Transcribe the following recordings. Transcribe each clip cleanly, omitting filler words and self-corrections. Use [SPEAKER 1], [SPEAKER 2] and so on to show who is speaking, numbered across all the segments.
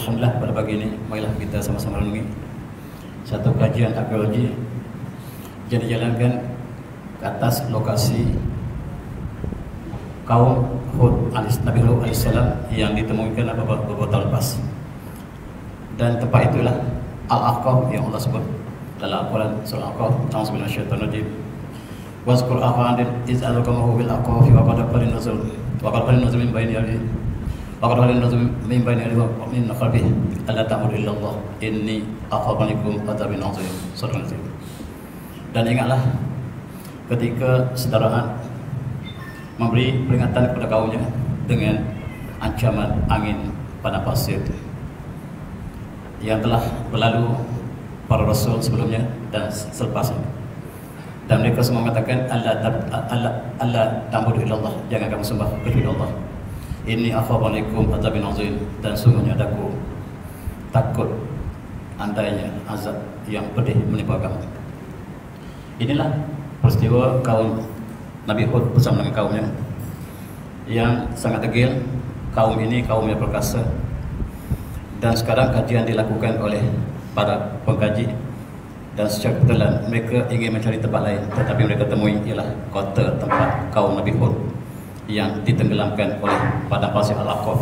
[SPEAKER 1] Alhamdulillah pada pagi ini marilah kita sama-sama renungi satu kajian arkeologi yang dijalankan ke atas lokasi kaum Hud Nabi Hud alaihissalam yang ditemukan beberapa tahun lepas. Dan tempat itulah Al-Aqaf yang Allah sebut dalam Al-Quran surah Al-Aqaf, A'udzu billahi minasyaitonir rajim. Wazkur akhan iz alqamahu bil aqaf wa qad qalin nazul min bayni yadihi wa qad qalin nazul min bayni yadihi wa min khalfihi alla ta'budu illa Allah inni akhafu alaikum adzabun azim. Surah Al-Azim. Dan ingatlah ketika saudaraan memberi peringatan kepada kaumnya dengan ancaman angin padang pasir yang telah berlalu para rasul sebelumnya dan selepasnya. Dan mereka semua mengatakan Allah ta'budu illallah, jangan kamu sembah kecuali Allah. Inni akhafu alaikum adzabun azim, dan sungguhnya aku takut andainya azab yang pedih menimpa kamu. Inilah peristiwa kaum Nabi Hud bersama dengan kaumnya yang sangat degil. Kaum ini kaum yang perkasa, dan sekarang kajian dilakukan oleh para pengkaji. Dan secara kebetulan mereka ingin mencari tempat lain, tetapi mereka temui ialah kota tempat kaum Nabi Hud yang ditenggelamkan oleh padang pasir Al-Aqaf.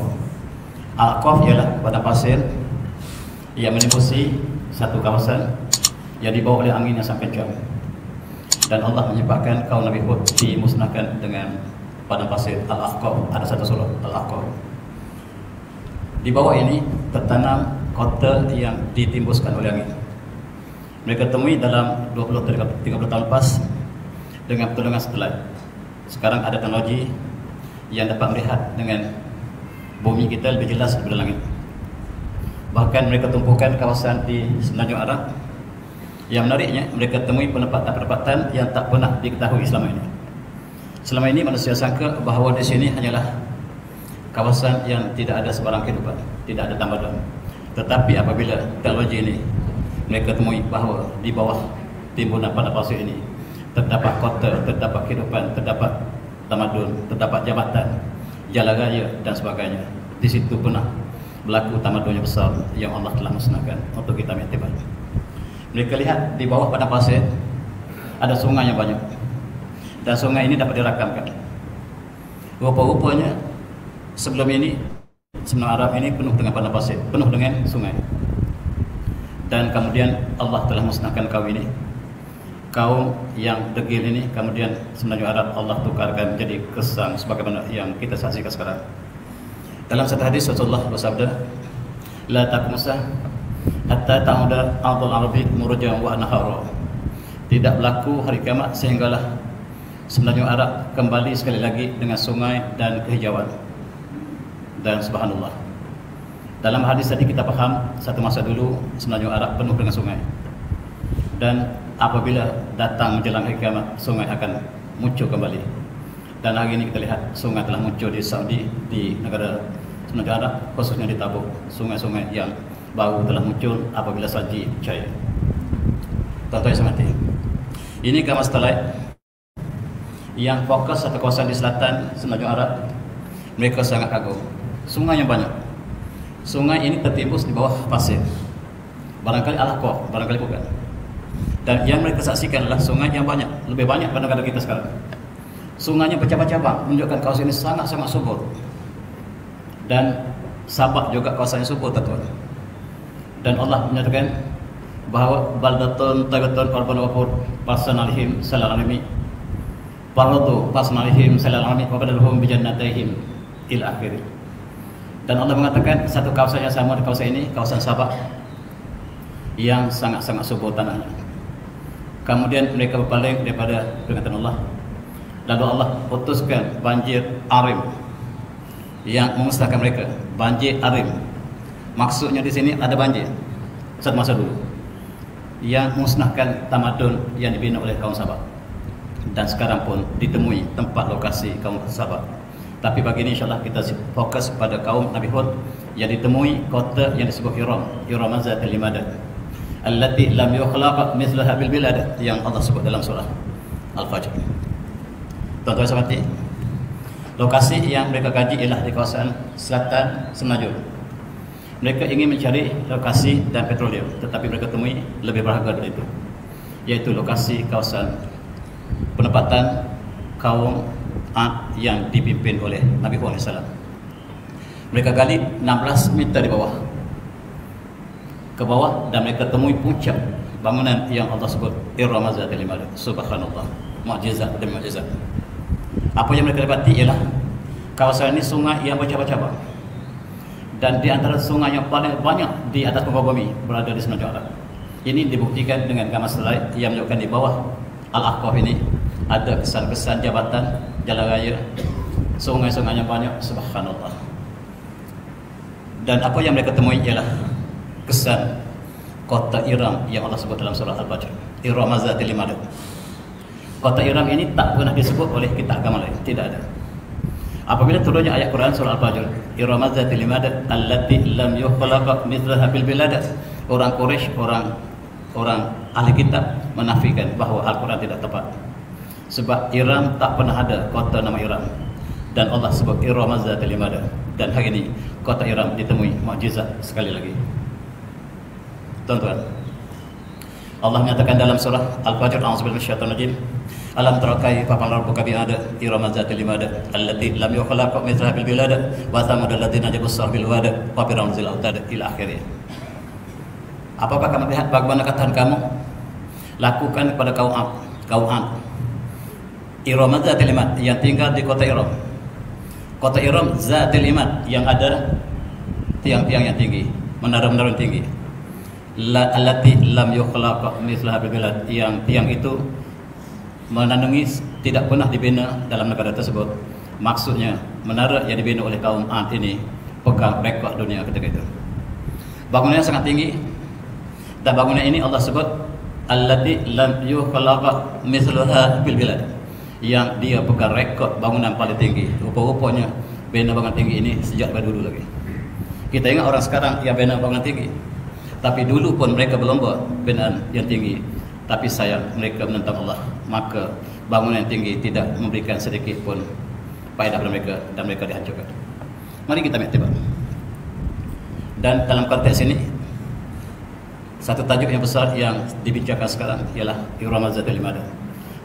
[SPEAKER 1] Al-Aqaf ialah padang pasir yang menembusi satu kawasan yang dibawa oleh angin yang sangat kencang. Dan Allah menyebabkan kaum Nabi Hud dimusnahkan dengan padang pasir Al-Aqaf. Ada satu surah Al-Aqaf. Di bawah ini tertanam kota yang ditimbuskan oleh angin. Mereka temui dalam 20-30 tahun lepas dengan pertolongan satelit. Sekarang ada teknologi yang dapat melihat dengan bumi kita lebih jelas daripada langit. Bahkan mereka tumpukan kawasan di Semenanjung Arab. Yang menariknya, mereka temui penempatan-penempatan yang tak pernah diketahui selama ini. Selama ini manusia sangka bahawa di sini hanyalah kawasan yang tidak ada sebarang kehidupan, tidak ada tamadun. Tetapi apabila teknologi ini mereka temui bahawa di bawah timbunan padang pasir ini terdapat kota, terdapat kehidupan, terdapat tamadun, terdapat jabatan, jalan raya dan sebagainya. Di situ pernah berlaku tamadun yang besar yang Allah telah musnahkan untuk kita mengiktibar. Mereka lihat di bawah padang pasir ada sungai yang banyak, dan sungai ini dapat dirakamkan. Rupa-rupanya sebelum ini semenanjung Arab ini penuh dengan padang pasir, penuh dengan sungai. Dan kemudian Allah telah musnahkan kaum ini, kaum yang degil ini. Kemudian semenanjung Arab Allah tukarkan menjadi kesan sebagaimana yang kita saksikan sekarang. Dalam satu hadis Rasulullah bersabda, la taqmusah hatta ta'uda ardul arabi murjan wa nahara. Tidak berlaku hari kiamat sehinggalah semenanjung Arab kembali sekali lagi dengan sungai dan kehijauan. Dan subhanallah, dalam hadis tadi kita faham satu masa dulu semenanjung Arab penuh dengan sungai. Dan apabila datang menjelang hari kiamat, sungai akan muncul kembali. Dan hari ini kita lihat sungai telah muncul di Saudi, di negara semenanjung Arab, khususnya di Tabuk. Sungai-sungai yang baru telah muncul apabila salji cair. Tuan-tuan yang saya hormati, ini gambar satelit yang fokus satu kawasan di selatan semenanjung Arab. Mereka sangat kagum. Sungai yang banyak. Sungai ini tertimbus di bawah pasir. Barangkali Al-Aqaf, barangkali bukan. Dan yang mereka saksikan adalah sungai yang banyak, lebih banyak pada negara kita sekarang. Sungainya bercabang-cabang, menunjukkan kawasan ini sangat-sangat subur. Dan Sabah juga kawasan yang subur, tuan-tuan. Dan Allah menyatakan bahawa baldatun tagatun korban wafur pasanalihim salalami paradu pasanalihim salalami wabadaluhum bijannatihim ila akhir. Dan Allah mengatakan satu kawasan yang sama di kawasan ini, kawasan Sabah yang sangat-sangat subur tanahnya. Kemudian mereka berpaling daripada peringatan Allah. Lalu Allah putuskan banjir arim yang memusnahkan mereka. Banjir arim, maksudnya di sini ada banjir satu masa dulu yang memusnahkan tamadun yang dibina oleh kaum Sabah. Dan sekarang pun ditemui tempat lokasi kaum Sabah. Tapi pagi ini insyaAllah kita fokus pada kaum Nabi Hud yang ditemui kota yang disebut Iram, Iramazatil Limadat, allati lam yukhlaq mithlaha bil bilad, yang Allah sebut dalam surah Al-Fajr. Tuan-tuan saya hormati, lokasi yang mereka kaji ialah di kawasan selatan Semenanjung. Mereka ingin mencari lokasi dan petroleum, tetapi mereka temui lebih berharga dari itu, yaitu lokasi kawasan penempatan kaum Ad yang dipimpin oleh Nabi Hud AS. Mereka gali 16 meter di bawah, ke bawah, dan mereka temui puncak bangunan yang Allah sebut Irama Zatil Imad. Subhanallah, mukjizat demi mukjizat. Apa yang mereka dapati ialah kawasan ini sungai yang bercabang-cabang, dan di antara sungai yang paling banyak di atas muka bumi berada di Semenanjung Arab. Ini dibuktikan dengan gambar slide yang menunjukkan di bawah Al-Ahqaf ini ada kesan-kesan jabatan, jalan raya, sungai-sungai yang banyak. Subhanallah. Dan apa yang mereka temui ialah kesan kota Iram yang Allah sebut dalam surah Al-Fajr, Iram Zatil Imad. Kota Iram ini tak pernah disebut oleh kitab agama lain, tidak ada. Apabila turunnya ayat Quran surah Al-Fajr, Iram Zatil Imad allati lam yukhlaq mithlaha fil bilad, orang Quraisy, orang ahli kitab menafikan bahawa Al-Quran tidak tepat, sebab Iram tak pernah ada kota nama Iram, dan Allah sebut Iram Zatil Imad. Dan hari ini kota Iram ditemui, mukjizat sekali lagi. Tuan-tuan, Allah menyatakan dalam surah Al-Fajr, a'udzubillahi minasyaitonir rajim, alam tara kaifa fa'ala rabbuka bi'ad Iram Zatil Imad allati lam yukhlaq mithlaha fil bilad wa thamud alladziina jabu as-sahr bil wad wa fir'aun zil autad ila akhirih. Apakah kamu lihat bagaimana katakan kamu lakukan kepada kaum Ad Iram Zatil Imad yang tinggal di kota Iram. Kota Iram Zatil Imad yang ada tiang-tiang yang tinggi, menara-menara yang tinggi. Allati lam yukhlaq mithlaha fil bilad, yang tiang itu menandungi tidak pernah dibina dalam negara tersebut. Maksudnya menara yang dibina oleh kaum Ad ini pegang rekod dunia ketika itu. Bangunannya sangat tinggi, dan bangunan ini Allah sebut allati lam yukhlaq mithlaha fil bilad, yang dia pegang rekod bangunan paling tinggi. Rupa-rupanya bina bangunan tinggi ini sejak dari dulu lagi. Kita ingat orang sekarang yang bina bangunan tinggi, tapi dulu pun mereka berlomba binaan yang tinggi. Tapi sayang, mereka menentang Allah, maka bangunan yang tinggi tidak memberikan sedikit pun faedah kepada mereka, dan mereka dihancurkan. Mari kita ambil tiba. Dan dalam konteks ini, satu tajuk yang besar yang dibincangkan sekarang ialah Iram Zatil Imad,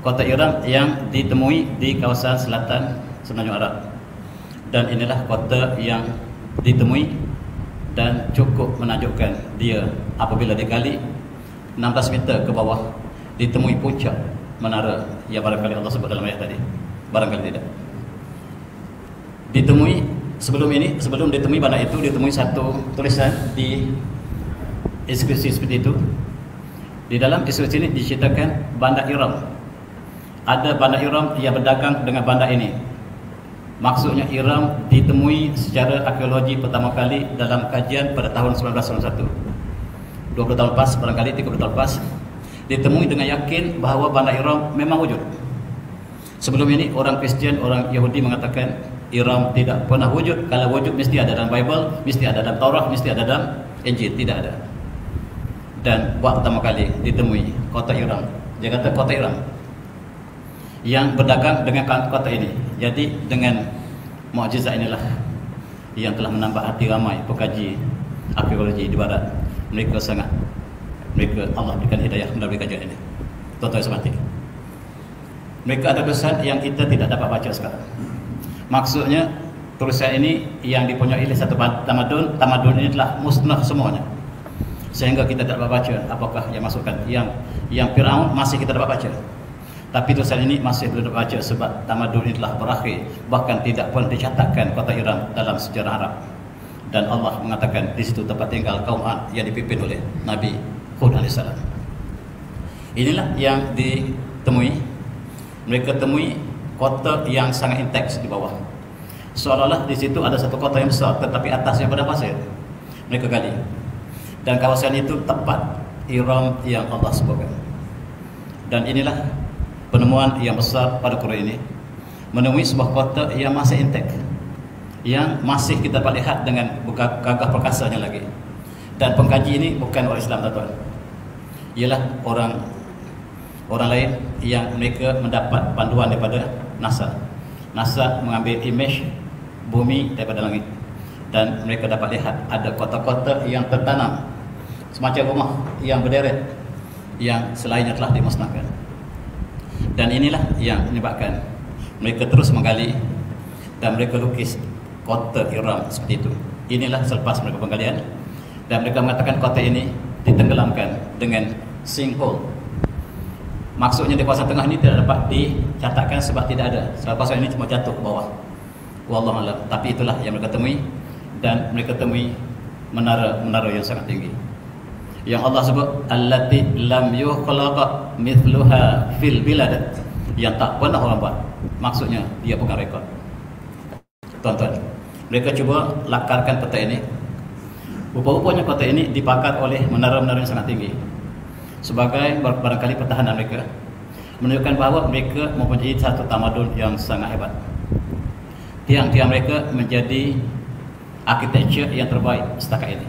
[SPEAKER 1] kota Iram yang ditemui di kawasan selatan Semenanjung Arab. Dan inilah kota yang ditemui dan cukup menakjubkan. Dia apabila digali 16 meter ke bawah, ditemui puncak menara yang barangkali Allah sebut dalam ayat tadi, barangkali tidak. Ditemui sebelum ditemui bandar itu, ditemui satu tulisan di inskripsi seperti itu. Di dalam inskripsi ini diceritakan bandar Iram, ada bandar Iram yang berdagang dengan bandar ini. Maksudnya Iram ditemui secara arkeologi pertama kali dalam kajian pada tahun 1991, 20 tahun lepas, barangkali 30 tahun lepas. Ditemui dengan yakin bahawa bandar Iram memang wujud. Sebelum ini orang Kristian, orang Yahudi mengatakan Iram tidak pernah wujud. Kalau wujud mesti ada dalam Bible, mesti ada dalam Taurat, mesti ada dalam Injil. Tidak ada. Dan buat pertama kali ditemui kota Iram. Dia kata kota Iram yang berdagang dengan kota ini. Jadi dengan mukjizat inilah yang telah menambah hati ramai pekaji arkeologi di barat. Mereka Allah berikan hidayah melalui kajian ini. Tuan-tuan semati, mereka ada tulisan yang kita tidak dapat baca sekarang. Maksudnya tulisan ini yang dipunyai oleh satu tamadun ini telah musnah semuanya, sehingga kita tidak dapat baca apakah yang masukkan. Yang Fir'aun masih kita dapat baca, tapi tulisan ini masih belum dapat baca sebab tamadun ini telah berakhir. Bahkan tidak pun dicatatkan kota Iram dalam sejarah Arab. Dan Allah mengatakan di situ tempat tinggal kaum Ad yang dipimpin oleh Nabi Hud AS. Inilah yang ditemui. Mereka temui kota yang sangat inteks di bawah. Seolah-olah di situ ada satu kota yang besar, tetapi atasnya padang pasir. Mereka gali, dan kawasan itu tepat Iram yang Allah sebutkan. Dan inilah penemuan yang besar pada Quran ini, menemui sebuah kota yang masih inteks, yang masih kita dapat lihat dengan gagah perkasanya lagi. Dan pengkaji ini bukan orang Islam, tuan-tuan, ialah orang lain yang mereka mendapat panduan daripada NASA. NASA mengambil imej bumi daripada langit. Dan mereka dapat lihat ada kota-kota yang tertanam semacam rumah yang berderet, yang selainnya telah dimusnahkan. Dan inilah yang menyebabkan mereka terus menggali dan mereka lukis kota Iram seperti itu. Inilah selepas mereka penggalian, dan mereka mengatakan kota ini ditenggelamkan dengan sinkhole. Maksudnya di kawasan tengah ini tidak dapat dicatatkan sebab tidak ada. Sebab kawasan ini cuma jatuh ke bawah. Wallahu a'lam. Tapi itulah yang mereka temui, dan mereka temui menara yang sangat tinggi. Yang Allah sebut allati lam yukhlaqa mithluha fil bilad, yang tak pernah orang buat. Maksudnya dia bukan rekod. Tuan-tuan, mereka cuba lakarkan peta ini. Rupa-rupanya kota ini dipakar oleh menara-menara yang sangat tinggi sebagai barangkali pertahanan mereka, menunjukkan bahawa mereka mempunyai satu tamadun yang sangat hebat. Tiang-tiang mereka menjadi arkitektur yang terbaik setakat ini,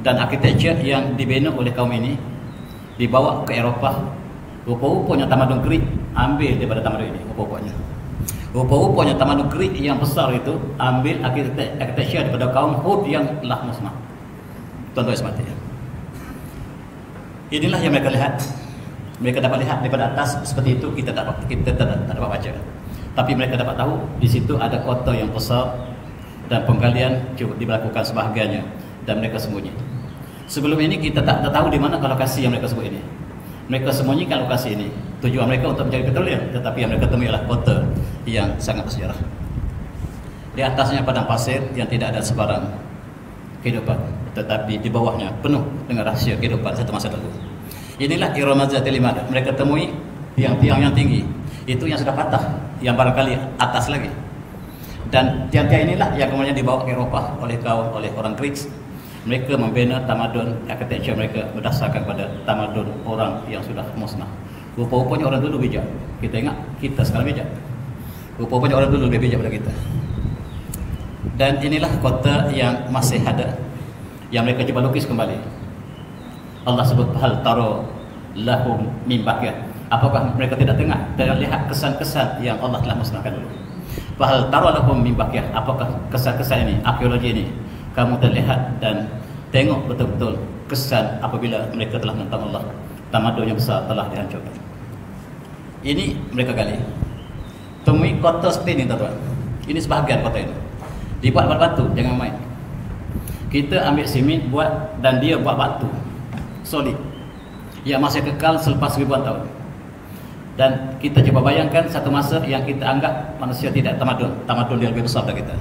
[SPEAKER 1] dan arkitektur yang dibina oleh kaum ini dibawa ke Eropah. Rupa-rupanya tamadun Greek ambil daripada tamadun ini. Rupa-rupanya tamadun Greek yang besar itu ambil arkitektur daripada kaum Hud yang telah musnah. Tuan-tuan semati. Inilah yang mereka lihat. Mereka dapat lihat daripada atas seperti itu, kita tak dapat baca. Tapi mereka dapat tahu di situ ada kota yang besar, dan penggalian cuba dilakukan sebahagiannya, dan mereka sembunyi. Sebelum ini kita tak tahu di mana lokasi yang mereka sebut ini. Mereka sembunyikan lokasi ini. Tujuan mereka untuk mencari petroleum, tetapi yang mereka temui adalah kota yang sangat bersejarah. Di atasnya padang pasir yang tidak ada sebarang kehidupan, tetapi di bawahnya penuh dengan rahsia kehidupan satu masa lalu. Inilah Iram Zatil Imad. Mereka temui tiang-tiang yang tinggi, itu yang sudah patah, yang barangkali atas lagi. Dan tiang-tiang inilah yang kemudian dibawa ke Eropah oleh orang Greek. Mereka membina tamadun arkitektur mereka berdasarkan pada tamadun orang yang sudah musnah. Rupa-rupanya orang dulu bijak. Kita ingat, kita sekarang bijak. Rupa-rupanya orang dulu lebih bijak daripada kita. Dan inilah kota yang masih ada, yang mereka cuba lukis kembali. Allah sebut hal taro lahum min baqiyah. Apakah mereka tidak tengah dan lihat kesan-kesan yang Allah telah musnahkan dulu? Hal taro lahum min baqiyah. Apakah kesan-kesan ini, arkeologi ini, kamu terlihat dan tengok betul-betul kesan apabila mereka telah menentang Allah, tamadun yang besar telah dihancurkan. Ini mereka gali. Temui kota seperti ini, tuan-tuan. Ini sebahagian kota ini dibuat batu, jangan main. Kita ambil simit buat, dan dia buat batu solid yang masih kekal selepas ribuan tahun. Dan kita coba bayangkan satu masa yang kita anggap manusia tidak tamadun dia lebih besar dari kita.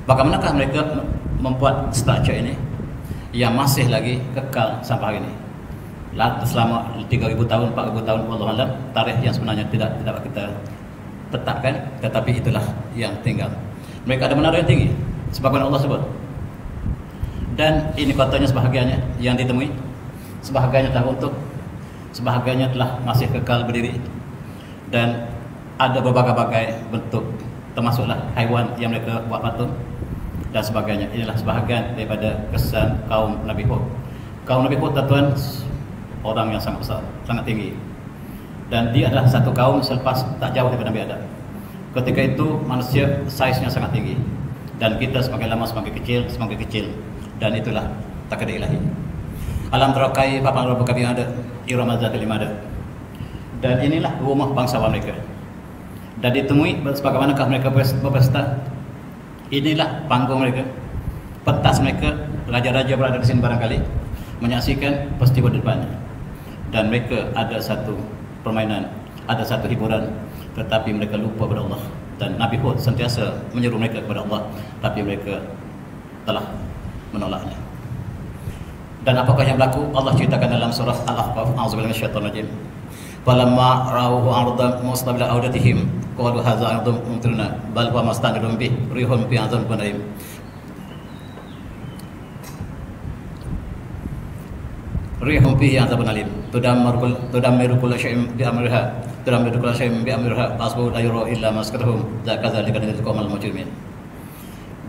[SPEAKER 1] Bagaimanakah mereka membuat struktur ini yang masih lagi kekal sampai hari ini? Selama 3.000 tahun, 4.000 tahun, wallahu a'lam, tarikh yang sebenarnya tidak dapat kita tetapkan, tetapi itulah yang tinggal. Mereka ada menara yang tinggi, sebagaimana Allah sebut. Dan ini kotanya sebahagiannya yang ditemui, sebahagiannya telah runtuh, sebahagiannya telah masih kekal berdiri, dan ada berbagai-bagai bentuk, termasuklah haiwan yang mereka buat patung dan sebagainya. Inilah sebahagian daripada kesan kaum Nabi Hud. Kaum Nabi Hud, tuan-tuan, orang yang sangat besar, sangat tinggi, dan dia adalah satu kaum selepas tak jauh daripada Nabi Adam. Ketika itu manusia saiznya sangat tinggi, dan kita semakin lama semakin kecil, dan itulah takdir ilahi. Alam terakai papan Rabbuka bi ada Iram Zatil Imad. Dan inilah rumah bangsawan mereka. Dan ditemui sebagaimanakah mereka berpesta. Inilah panggung mereka, pentas mereka. Raja-raja berada di sini barangkali menyaksikan peristiwa di depannya. Dan mereka ada satu permainan, ada satu hiburan, tetapi mereka lupa kepada Allah. Dan Nabi Hud sentiasa menyeru mereka kepada Allah, tapi mereka telah menolaknya. Dan apakah yang berlaku? Allah ceritakan dalam surah Al-Ahqaf, a'udzubillahi minasyaitonir rajim. Falamma ra'awhu 'ardan mustabila awdatihim qalu hadza 'ardun mumtiruna bal huwa mastanirun bih rihun fi 'adzabin qadim. Rihun fihi 'adzabun alim tudammiru kulla syai'in bi amriha asbu la yura illa maskatuhum dzakadzalika lidil qaumal mujrimin.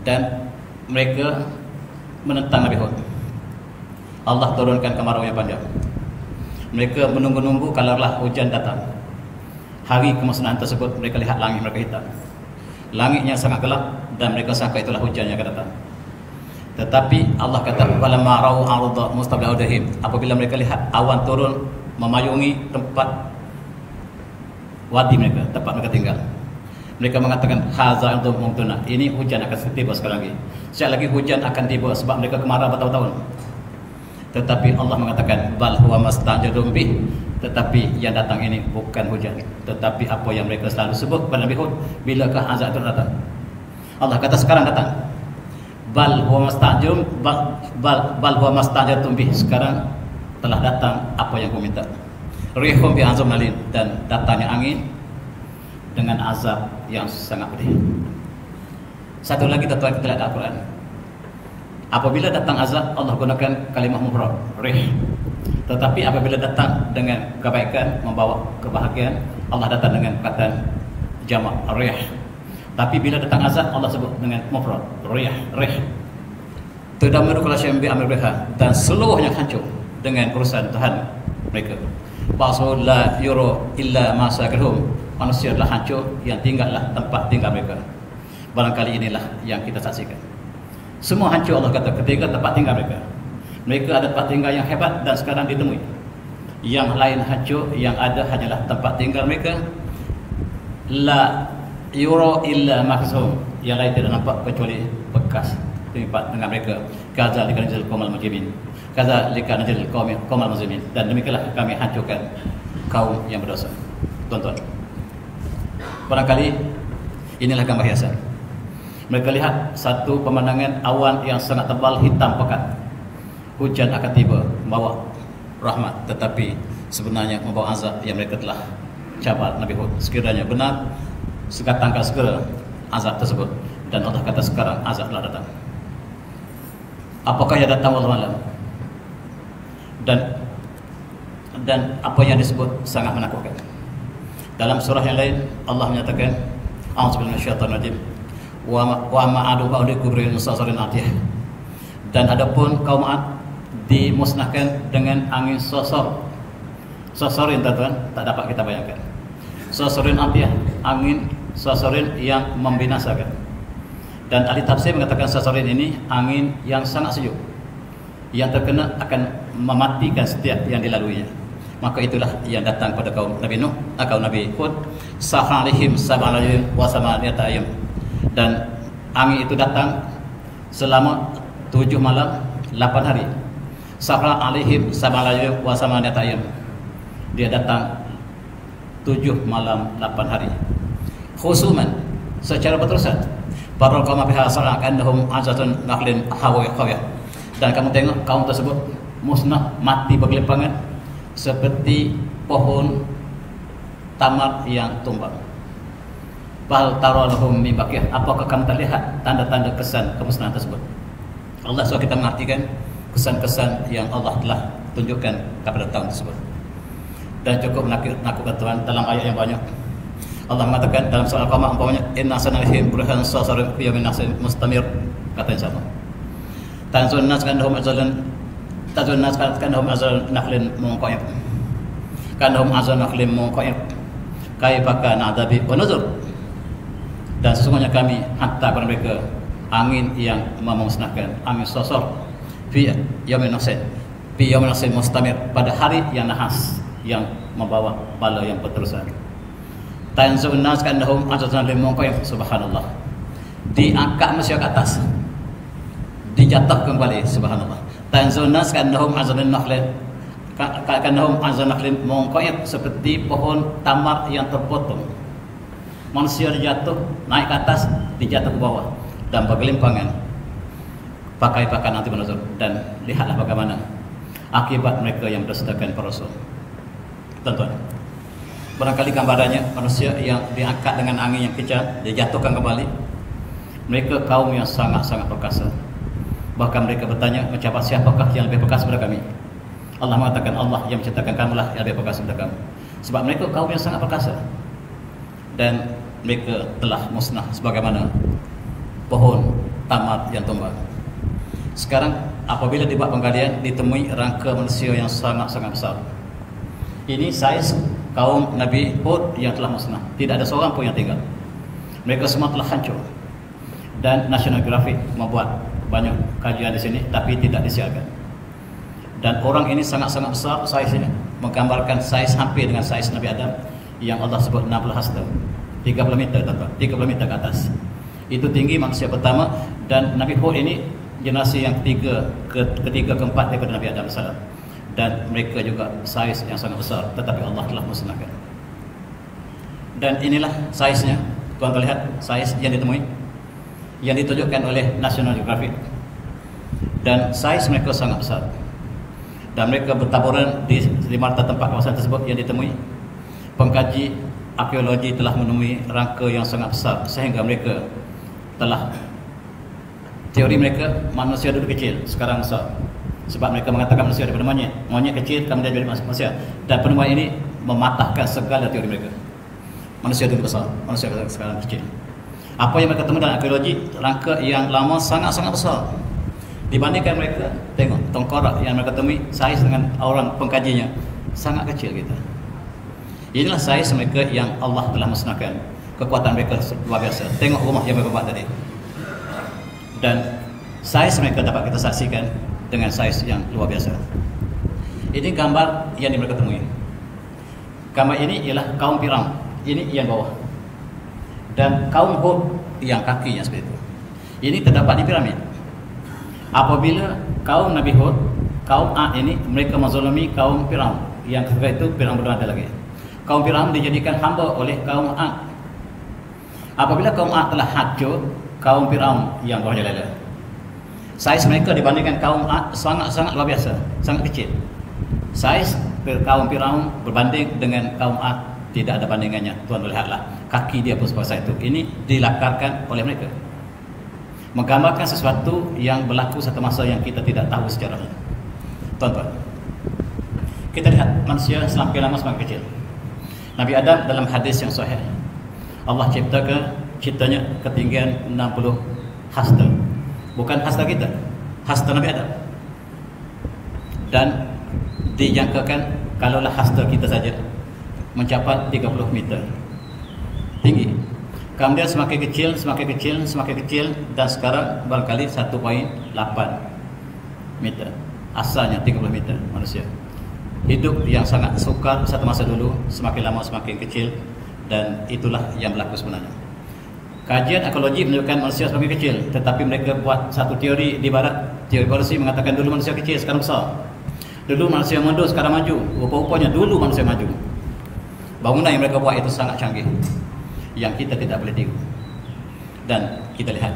[SPEAKER 1] Dan mereka menentang Nabi Hud. Allah turunkan kemarau yang panjang. Mereka menunggu-nunggu kalaulah hujan datang. Hari kemusnahan tersebut mereka lihat langit mereka hitam. langitnya sangat gelap dan mereka sangka itulah hujan yang akan datang. Tetapi Allah kata walamma ra'u 'arda mustabi'udihim, apabila mereka lihat awan turun memayungi tempat wadi mereka, tempat mereka tinggal, mereka mengatakan haza untuk mungtuna, ini hujan akan tiba sekali lagi. Sekali lagi hujan akan tiba sebab mereka kemarau bertahun-tahun. Tetapi Allah mengatakan bal huwa mastajadum bih, tetapi yang datang ini bukan hujan, tetapi apa yang mereka selalu sebut pada Nabi Hud, bilakah azab itu datang? Allah kata sekarang datang. Bal huwa mastajadum bal huwa mastajadum bih, sekarang telah datang apa yang kau minta. Rihum bi azab alim, dan datangnya angin dengan azab yang sangat pedih. Satu lagi tuan-tuan kita lihat Al-Quran. Apabila datang azab, Allah gunakan kalimah mufrad, rih. Tetapi apabila datang dengan kebaikan, membawa kebahagiaan, Allah datang dengan kata jamak, rih. Tapi bila datang azab, Allah sebut dengan mufrad, rih, rih. Tudammiru kulla syai'in bi amri rabbiha, dan seluruhnya hancur dengan urusan Tuhan mereka. Ba'su la yura illa ma sakarhum, manusia adalah hancur, yang tinggallah tempat tinggal mereka. Barangkali inilah yang kita saksikan. Semua hancur Allah kata ketika tempat tinggal mereka. Mereka ada tempat tinggal yang hebat dan sekarang ditemui. Yang lain hancur, yang ada hanyalah tempat tinggal mereka. La yura illa makhzum, yang lain tidak nampak kecuali bekas tempat tinggal mereka. Kadzalika najzil qaumal mujrimin, kadzalika najzil qaumal mujrimin, dan demikianlah kami hancurkan kaum yang berdosa. Tonton. Barangkali inilah gambar hiasan. Mereka lihat satu pemandangan awan yang sangat tebal hitam pekat. Hujan akan tiba membawa rahmat, tetapi sebenarnya membawa azab yang mereka telah cabar Nabi Hud. Sekiranya benar, tangkap segera azab tersebut, dan Allah kata sekarang azab telah datang. Apakah yang datang wallahu alam? Dan apa yang disebut sangat menakutkan. Dalam surah yang lain Allah menyatakan a'udzubillahi minasyaitonir rajim wa ma'adu ba'du kubrin sasarin atiyah, dan adapun kaum Ad dimusnahkan dengan angin sosorin, tuan-tuan, tak dapat kita bayangkan. Sosorin atiyah, angin sosorin yang membinasakan. Dan ahli tafsir mengatakan sosorin ini angin yang sangat sejuk, yang terkena akan mematikan setiap yang dilaluinya. Maka itulah yang datang pada kaum Nabi Nuh, kaum Nabi Hud, sahalihim sab'alayim wa samaniyata ayyam. Dan angin itu datang selama 7 malam 8 hari. Sahra alaihim sab'alayim wa samaniyata ayyam. Dia datang 7 malam 8 hari. Khusuman, secara berterusan. Barul qawma biha sar'akannahum azatun nakhlin hawiyah. Dan kamu tengok kaum tersebut musnah, mati bergelimpangan seperti pohon tamar yang tumbang. Bal taralahum min baqiyah, apakah kamu terlihat tanda-tanda kesan kemusnahan tersebut? Allah suruh kita mengartikan kesan-kesan yang Allah telah tunjukkan kepada tahun tersebut. Dan cukup menakutkan Tuhan dalam ayat yang banyak. Allah mengatakan dalam surah Al-Qamar umpamanya inna sanalihim burhan sasarin fi yawmin nasin mustamir, kata yang sama. Tanzun nas kanhum azalan tazun nas kanhum azal nakhlin munqayib, kanhum azal nakhlin munqayib kaifa kana adabi wa nuzur. Dan sesungguhnya kami hantar kepada mereka angin yang memusnahkan, angin sosor fi yawmin nasin, fi yawmin nasin mustamir, pada hari yang nahas yang membawa bala yang berterusan. Tanzun nas kanhum azal munqayib, subhanallah, diangkat manusia ke atas, dijatuh kembali, subhanallah. Tanzun nas kanhum azal nakhlin, kanhum azal nakhlin munqayib, seperti pohon tamar yang terpotong. Manusia dijatuh, naik ke atas, dijatuh ke bawah, dan bergelimpangan pakai pakaian anti menusuk. Dan lihatlah bagaimana akibat mereka yang bersedekahkan para rasul. Tuan-tuan, barangkali gambarannya manusia yang diangkat dengan angin yang kencang, dijatuhkan kembali. Mereka kaum yang sangat-sangat perkasa. Bahkan mereka bertanya, mencapai siapakah yang lebih perkasa daripada kami? Allah mengatakan Allah yang menciptakan kamulah yang lebih perkasa daripada kamu. Sebab mereka kaum yang sangat perkasa. Dan mereka telah musnah sebagaimana pohon tamar yang tumbang. Sekarang apabila dibuat penggalian, ditemui rangka manusia yang sangat-sangat besar. Ini saiz kaum Nabi Hud yang telah musnah. Tidak ada seorang pun yang tinggal. Mereka semua telah hancur. Dan National Geographic membuat banyak kajian di sini, tapi tidak disiarkan. Dan orang ini sangat-sangat besar saiznya, menggambarkan saiz hampir dengan saiz Nabi Adam yang Allah sebut 60 hasta, 30 meter, 30 meter ke atas. Itu tinggi manusia pertama. Dan Nabi Hud ini generasi yang ketiga, keempat daripada Nabi Adam AS. Dan mereka juga saiz yang sangat besar, tetapi Allah telah musnahkan. Dan inilah saiznya. Tuan-tuan lihat saiz yang ditemui, yang ditunjukkan oleh National Geographic. Dan saiz mereka sangat besar. Dan mereka bertaburan di 500 tempat kawasan tersebut yang ditemui. Pengkaji arkeologi telah menemui rangka yang sangat besar, sehingga mereka telah, teori mereka, manusia dulu kecil, sekarang besar. Sebab mereka mengatakan manusia daripada monyet, monyet kecil kemudian jadi manusia. Dan penemuan ini mematahkan segala teori mereka. Manusia dulu besar, manusia sekarang kecil. Apa yang mereka temukan dalam arkeologi, rangka yang lama sangat-sangat besar. Dibandingkan mereka, tengok tengkorak yang mereka temui, saiz dengan orang pengkajinya sangat kecil kita. Inilah saiz mereka yang Allah telah musnahkan. Kekuatan mereka luar biasa. Tengok rumah yang mereka buat tadi. Dan saiz mereka dapat kita saksikan dengan saiz yang luar biasa. Ini gambar yang mereka temui. Gambar ini ialah kaum Firaun. Ini yang bawah. Dan kaum Hud yang kakinya seperti itu. Ini terdapat di piramid. Apabila kaum Nabi Hud, kaum Ad ini, mereka menzalimi kaum Firaun. Yang ketika itu Firaun belum ada lagi. Kaum Firaun dijadikan hamba oleh kaum Ad. Apabila kaum Ad telah hancur, kaum Firaun yang berjaya. Saiz mereka dibandingkan kaum Ad sangat-sangat luar biasa, sangat kecil. Saiz kaum Firaun berbanding dengan kaum Ad tidak ada bandingannya. Tuan lihatlah kaki dia pun sebesar itu. Ini dilakarkan oleh mereka, menggambarkan sesuatu yang berlaku satu masa yang kita tidak tahu sejarahnya. Tuan-tuan, kita lihat manusia semakin lama semakin kecil. Nabi Adam dalam hadis yang sahih, Allah ciptanya ketinggian 60 hasta. Bukan hasta kita, hasta Nabi Adam. Dan dijangkakan kalaulah hasta kita saja mencapai 30 meter tinggi. Kemudian semakin kecil dan sekarang barangkali 1.8 meter. Asalnya 30 meter manusia. Hidup yang sangat sukar satu masa dulu, semakin lama semakin kecil, dan itulah yang berlaku sebenarnya. Kajian arkeologi menunjukkan manusia semakin kecil, tetapi mereka buat satu teori di barat, teori evolusi mengatakan dulu manusia kecil, sekarang besar. Dulu manusia mundur, sekarang maju. Rupa-rupanya dulu manusia maju. Bangunan yang mereka buat itu sangat canggih, yang kita tidak boleh tiru. Dan kita lihat,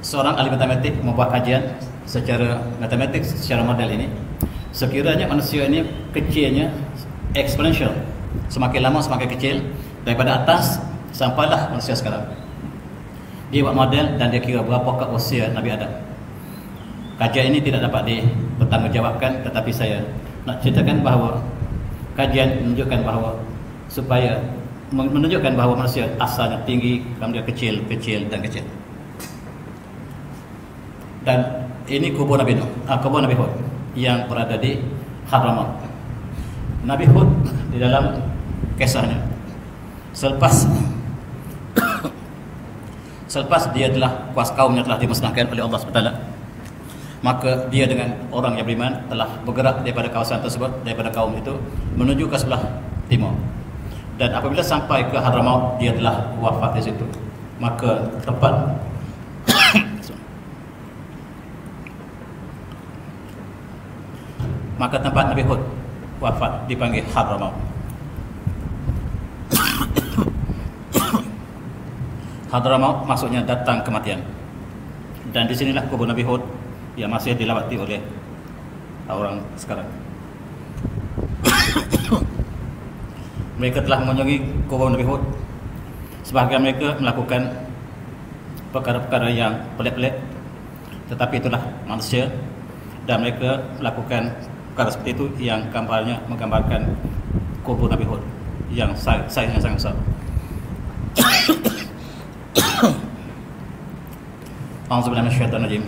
[SPEAKER 1] seorang ahli matematik membuat kajian secara matematik, secara model ini. Sekiranya manusia ini kecilnya eksponensial, semakin lama semakin kecil, daripada atas sampailah manusia sekarang. Dia buat model dan dia kira berapakah usia Nabi Adam. Kajian ini tidak dapat dipertanggungjawabkan, tetapi saya nak ceritakan bahawa kajian menunjukkan bahawa supaya menunjukkan bahawa manusia asalnya tinggi, kemudian kecil dan kecil. Dan ini kubur Nabi Hud yang berada di Hadramaut. Nabi Hud di dalam kisahnya, selepas dia telah kaumnya telah dimusnahkan oleh Allah SWT, maka dia dengan orang yang beriman telah bergerak daripada kawasan tersebut, daripada kaum itu menuju ke sebelah timur. Dan apabila sampai ke Hadramaut, dia telah wafat di situ. Maka tempat Nabi Hud wafat dipanggil Hadramaut. Hadramaut maksudnya datang kematian. Dan di sinilah kubur Nabi Hud yang masih dilawati oleh orang sekarang. Mereka telah mengunjungi kubur Nabi Hud. Sebahagian mereka melakukan perkara-perkara yang pelik-pelik, tetapi itulah manusia, dan mereka melakukan perkara seperti itu yang gambarnya menggambarkan kubur Nabi Hud yang saiznya sangat besar. A'udzubillahi minasyaitonir rajim.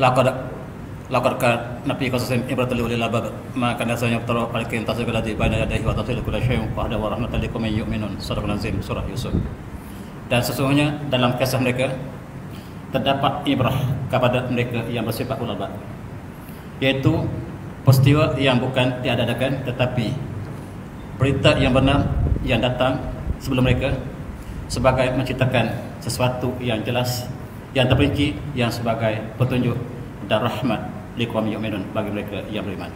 [SPEAKER 1] Laqad laqad kana nabi qasasin ibratul lil albab maka dasarnya tara alikin tasaqala di baina yadayhi wa tasil kullu syai'in qahda wa rahmatan liqaumin yu'minun. Surah Al-Azim, surah Yusuf. Dan sesungguhnya dalam kisah mereka terdapat ibrah kepada mereka yang bersifat ulul albab, yaitu peristiwa yang bukan diadakan tetapi berita yang benar yang datang sebelum mereka sebagai menceritakan sesuatu yang jelas, yang terperinci, yang sebagai petunjuk dan rahmat liqaumin yu'minun, bagi mereka yang beriman.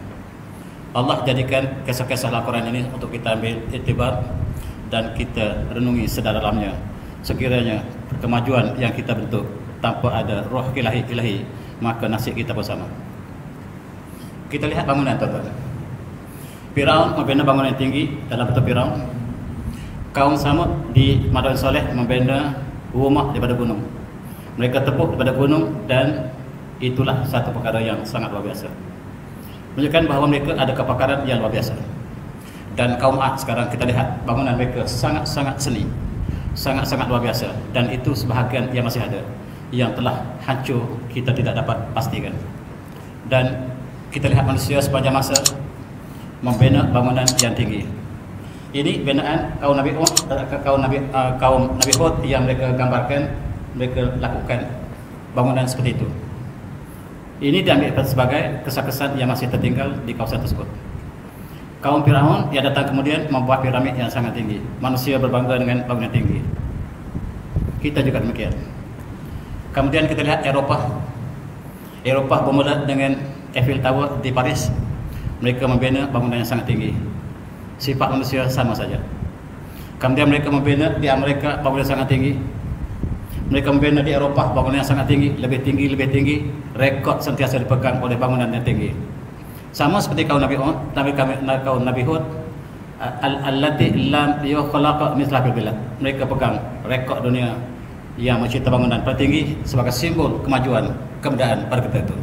[SPEAKER 1] Allah jadikan kisah-kisah Al-Quran ini untuk kita ambil iktibar dan kita renungi sedalam-dalamnya. Sekiranya kemajuan yang kita bentuk tanpa ada roh ilahi, maka nasib kita bersama. Kita lihat bangunan, tuan-tuan. Firaun membina bangunan yang tinggi dalam bentuk Firaun. Kaum Samud di Madain Saleh membina rumah daripada gunung. Mereka tepuk daripada gunung, dan itulah satu perkara yang sangat luar biasa, menunjukkan bahawa mereka ada kepakaran yang luar biasa. Dan kaum Ad sekarang kita lihat bangunan mereka sangat-sangat seni, sangat-sangat luar biasa, dan itu sebahagian yang masih ada, yang telah hancur kita tidak dapat pastikan. Dan kita lihat manusia sepanjang masa membina bangunan yang tinggi. Ini binaan kaum Nabi Hud yang mereka gambarkan, mereka lakukan bangunan seperti itu. Ini diambil sebagai kesan-kesan yang masih tertinggal di kawasan tersebut. Kaum Firaun yang datang kemudian membuat piramid yang sangat tinggi. Manusia berbangga dengan bangunan tinggi. Kita juga demikian. Kemudian kita lihat Eropah bermula dengan Eiffel Tower di Paris. Mereka membina bangunan yang sangat tinggi. Sifat manusia sama saja. Kemudian mereka membina di Amerika bangunan yang sangat tinggi. Mereka membina di Eropah bangunan yang sangat tinggi, lebih tinggi. Rekod sentiasa dipegang oleh bangunan yang tinggi. Sama seperti kaum Nabi Hud, allati lam yukhlaqa mithla fil bilad. Mereka pegang rekod dunia yang mencipta bangunan paling tinggi sebagai simbol kemajuan kebudayaan pada ketika itu.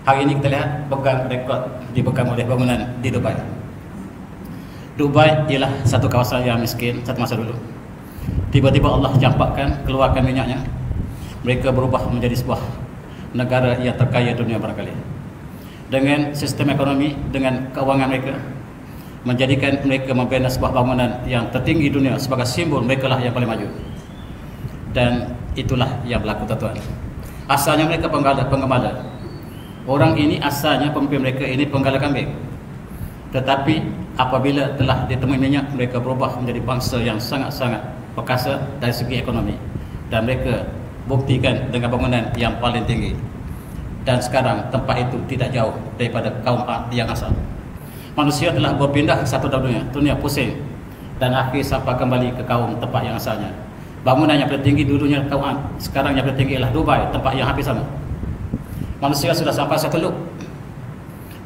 [SPEAKER 1] Hari ini kita lihat rekod dipegang oleh bangunan di Dubai. Dubai ialah satu kawasan yang miskin satu masa dulu. Tiba-tiba Allah campakkan, keluarkan minyaknya. Mereka berubah menjadi sebuah negara yang terkaya dunia barangkali. Dengan sistem ekonomi, dengan keuangan mereka, menjadikan mereka membina sebuah bangunan yang tertinggi dunia sebagai simbol mereka lah yang paling maju. Dan itulah yang berlaku, tuan-tuan. Asalnya mereka penggembala. Orang ini asalnya pemimpin mereka ini penggala kambing. Tetapi apabila telah ditemui minyak, mereka berubah menjadi bangsa yang sangat-sangat perkasa dari segi ekonomi. Dan mereka buktikan dengan bangunan yang paling tinggi. Dan sekarang tempat itu tidak jauh daripada kaum Ad yang asal. Manusia telah berpindah satu dunia pusing, dan akhir sampai kembali ke kaum tempat yang asalnya. Bangunan yang paling tinggi dulunya kaum Ad, sekarang yang paling tinggi ialah Dubai, tempat yang hampir sama. Manusia sudah sampai satu loop.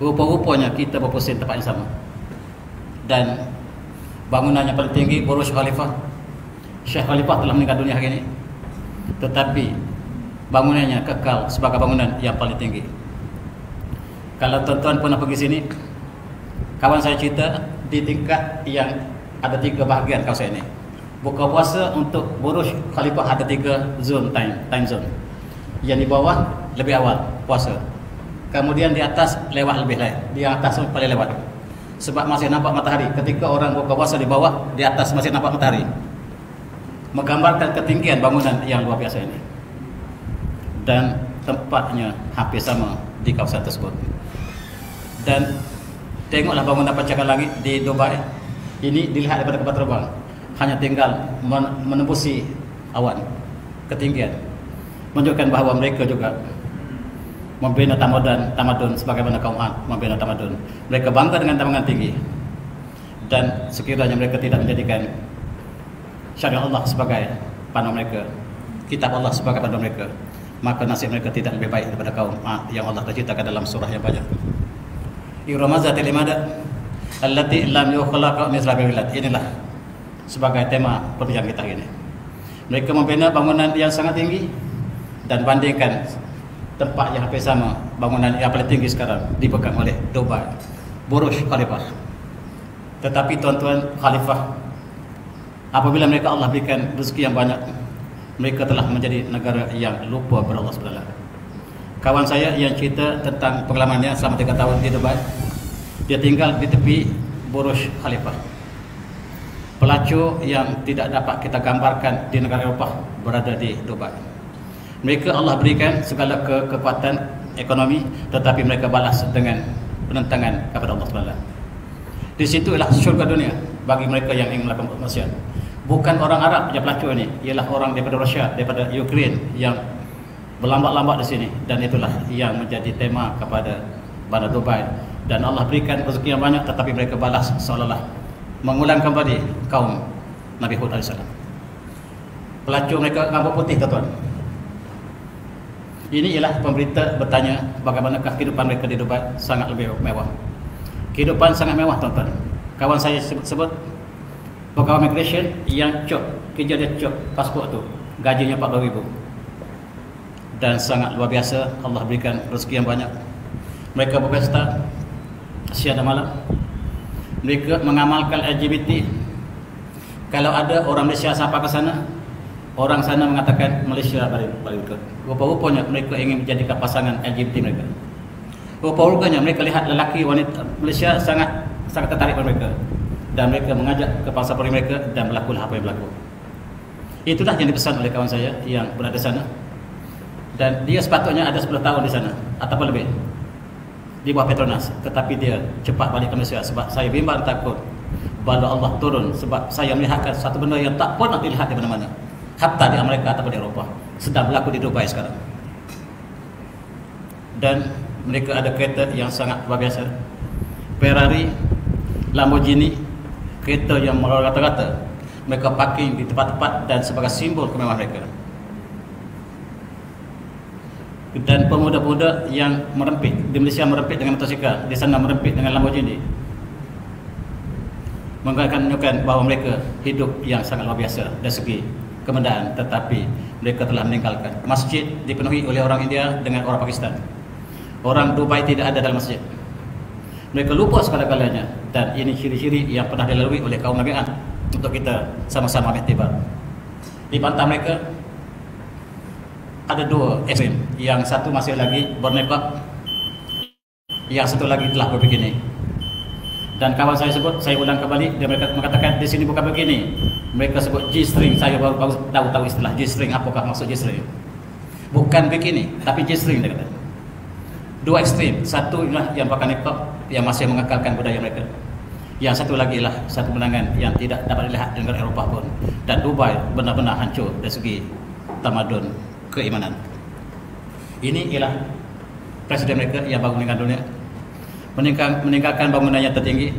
[SPEAKER 1] Rupa-rupanya kita berpusing tempat yang sama. Dan bangunan yang paling tinggi Burj Khalifah, Syekh Khalifah telah meninggal dunia hari ini, tetapi bangunannya kekal sebagai bangunan yang paling tinggi. Kalau tuan-tuan pernah pergi sini, kawan saya cerita di tingkat yang ada 3 bahagian kawasan ini. Buka puasa untuk Burj Khalifah ada 3 zone time zone. Yang di bawah lebih awal puasa. Kemudian di atas lewat lebih lain. Di atas paling lewat. Sebab masih nampak matahari. Ketika orang buka puasa di bawah, di atas masih nampak matahari. Menggambarkan ketinggian bangunan yang luar biasa ini. Dan tempatnya hampir sama di kawasan tersebut. Dan tengoklah bangunan pencakar langit di Dubai. Ini dilihat daripada kapal terbang. Hanya tinggal menembusi awan ketinggian. Menunjukkan bahawa mereka juga membina tamadun sebagaimana kaum Ad membina tamadun. Mereka bangga dengan bangunan tinggi. Dan sekiranya mereka tidak menjadikan syariat Allah sebagai panduan mereka, kitab Allah sebagai panduan mereka, maka nasib mereka tidak lebih baik daripada kaum Ad yang Allah terceritakan dalam surah yang banyak. Iramazatil imada allati lam yukhlaqa mithla fil bilad. Inilah sebagai tema perbincangan kita hari ini. Mereka membina bangunan yang sangat tinggi, dan bandingkan tempat yang hampir sama, bangunan yang paling tinggi sekarang dipegang oleh Dubai, Burj Khalifah. Tetapi tuan-tuan, Khalifah, apabila mereka Allah berikan rezeki yang banyak, mereka telah menjadi negara yang lupa kepada Allah SWT. kawan saya yang cerita tentang pengalamannya selama 3 tahun di Dubai. Dia tinggal di tepi Burj Khalifa. Pelacur yang tidak dapat kita gambarkan di negara Eropah berada di Dubai. Mereka Allah berikan segala kekuatan ekonomi, tetapi mereka balas dengan penentangan kepada Allah SWT. Di situlah syurga dunia bagi mereka yang ingin melakukan maksiat. Bukan orang Arab yang pelacur ini, ialah orang daripada Rusia, daripada Ukraine yang berlambat-lambat di sini, dan itulah yang menjadi tema kepada bandar Dubai. Dan Allah berikan rezeki yang banyak, tetapi mereka balas seolah-olah mengulang kembali kaum Nabi Hud AS. Pelacur mereka rambut putih, tuan-tuan. Ini ialah pemberita bertanya bagaimanakah kehidupan mereka di Dubai. Sangat lebih mewah. Kehidupan sangat mewah, tuan-tuan. Kawan saya sebut pegawai migration yang cop, kerja dia cop pasport tu, gajinya 40,000. Dan sangat luar biasa, Allah berikan rezeki yang banyak. Mereka berpesta siang dan malam. Mereka mengamalkan LGBT. Kalau ada orang Malaysia sampai ke sana, orang sana mengatakan Malaysia paling betul. Rupa-rupanya mereka ingin menjadikan pasangan LGBT mereka. Rupa-rupanya mereka lihat lelaki wanita Malaysia sangat tertarik pada mereka, dan mereka mengajak ke pasar-pasar mereka dan berlaku apa yang berlaku. Itulah yang dipesan oleh kawan saya yang berada di sana. Dan dia sepatutnya ada 10 tahun di sana ataupun lebih di bawah Petronas, tetapi dia cepat balik ke Malaysia sebab saya bimbang takut bala Allah turun, sebab saya melihatkan satu benda yang tak pernah dilihat di mana-mana, hatta di Amerika ataupun di Eropah, sedang berlaku di Dubai sekarang. Dan mereka ada kereta yang sangat luar biasa, Ferrari, Lamborghini, kereta yang merata-rata. Mereka parking di tempat-tempat dan sebagai simbol kemewahan mereka. Dan pemuda-pemuda yang merempit di Malaysia, merempit dengan motosikal, di sana merempit dengan Lamborghini, menunjukkan bahawa mereka hidup yang sangat luar biasa dari segi kemendaan. Tetapi mereka telah meninggalkan masjid, dipenuhi oleh orang India dengan orang Pakistan. Orang Dubai tidak ada dalam masjid. Mereka lupa segala-galanya, dan ini ciri-ciri yang pernah dilalui oleh kaum Nabi untuk kita sama-sama ambil iktibar. Di pantai mereka ada 2 ekstrem. Yang satu masih lagi bernekab, yang satu lagi telah berbikini. Dan kawan saya sebut, saya ulang kembali, dia mereka mengatakan di sini bukan begini. Mereka sebut G-string. Saya baru tahu istilah G-string. Apakah maksud G-string? Bukan bikini, tapi G-string dia kata. 2 ekstrem. Satu ialah yang pakai nekab, yang masih mengekalkan budaya mereka. Yang satu lagi ialah satu benangan yang tidak dapat dilihat di negara Eropah pun. Dan Dubai benar-benar hancur dari segi tamadun keimanan. Ini ialah presiden mereka yang baru meninggal dunia, meninggalkan bangunannya tertinggi,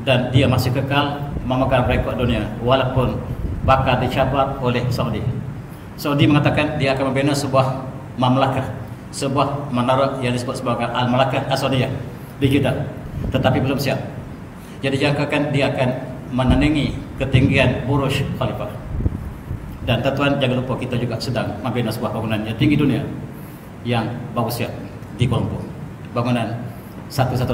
[SPEAKER 1] dan dia masih kekal memegang rekod dunia walaupun bakal dicabar oleh Saudi. Saudi mengatakan dia akan membina sebuah mamlakah, sebuah menara yang disebut sebagai Al-Malakah As-Saudiyah di Jeddah, tetapi belum siap. Jadi dijangkakan dia akan menandingi ketinggian Burj Khalifa. Dan tuan-tuan, jangan lupa kita juga sedang membina sebuah bangunan yang tinggi dunia yang baru siap di Kuala Lumpur, bangunan 118.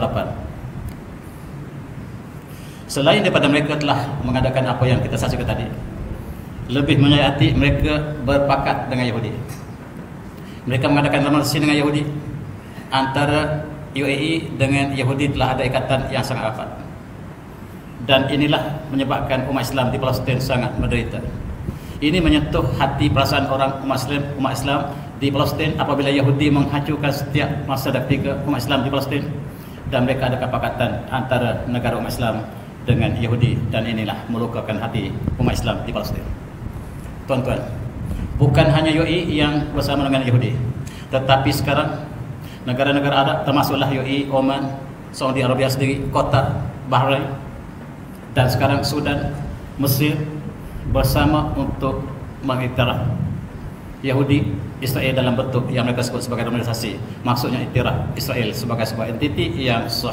[SPEAKER 1] Selain daripada mereka telah mengadakan apa yang kita saksikan tadi, lebih menyayati mereka berpakat dengan Yahudi. Mereka mengadakan relasi dengan Yahudi. Antara UAE dengan Yahudi telah ada ikatan yang sangat rapat. Dan inilah menyebabkan umat Islam di Palestin sangat menderita. Ini menyentuh hati perasaan orang umat Islam di Palestin apabila Yahudi menghancurkan setiap masa dan ketika umat Islam di Palestin, dan mereka ada kesepakatan antara negara umat Islam dengan Yahudi, dan inilah melukakan hati umat Islam di Palestin. Tuan-tuan, bukan hanya UAE yang bersama dengan Yahudi, tetapi sekarang negara-negara Arab termasuklah UAE, Oman, Saudi Arabia sendiri, Qatar, Bahrain, dan sekarang Sudan, Mesir bersama untuk mengiktiraf Yahudi Israel dalam bentuk yang mereka sebut sebagai normalisasi. Maksudnya iktiraf Israel sebagai sebuah entiti yang sah.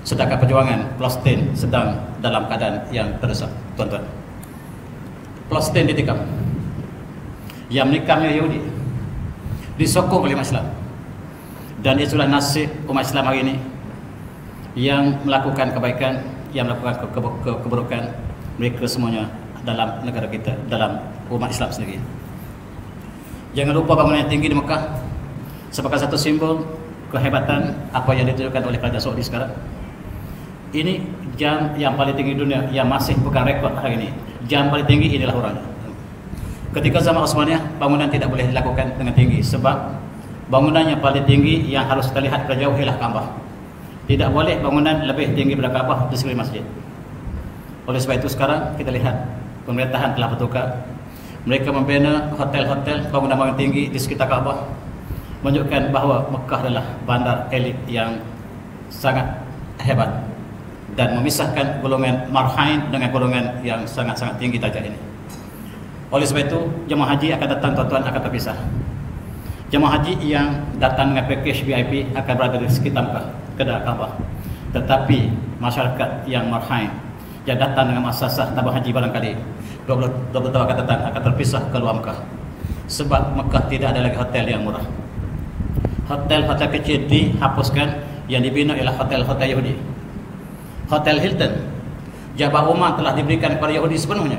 [SPEAKER 1] Sedangkan perjuangan Palestin sedang dalam keadaan yang terdesak. Tuan-tuan, Palestin ditikam, yang menikamnya Yahudi disokong oleh umat Islam, dan itulah nasib umat Islam hari ini yang melakukan kebaikan, yang melakukan keburukan. Mereka semuanya dalam negara kita, dalam umat Islam sendiri. Jangan lupa bangunan yang tinggi di Mekah sebagai satu simbol kehebatan apa yang ditunjukkan oleh Kerajaan Saudi sekarang. Ini jam yang paling tinggi dunia yang masih pegang rekod hari ini. Jam paling tinggi inilah orangnya. Ketika zaman Utsmaniyah, bangunan tidak boleh dilakukan dengan tinggi sebab bangunan yang paling tinggi yang harus kita lihat ke jauh ialah Ka'bah. Tidak boleh bangunan lebih tinggi daripada Ka'bah di sekeliling masjid. Oleh sebab itu sekarang kita lihat pemerintahan telah bertukar. Mereka membina hotel-hotel bangunan-bangunan tinggi di sekitar Ka'bah, menunjukkan bahawa Mekah adalah bandar elit yang sangat hebat dan memisahkan golongan marhain dengan golongan yang sangat-sangat tinggi darjat ini. Oleh sebab itu jemaah haji akan datang, tuan-tuan, akan terpisah. Jemaah haji yang datang dengan package VIP akan berada di sekitar Mekah, kedai Ka'bah. Tetapi masyarakat yang marhain yang datang dengan muassasah tabung haji barangkali 20 tahun akan datang akan terpisah ke luar Mekah. Sebab Mekah tidak ada lagi hotel yang murah. Hotel-hotel kecil dihapuskan, yang dibina ialah hotel-hotel Yahudi. Hotel Hilton, Jabal Umar telah diberikan kepada Yahudi sepenuhnya.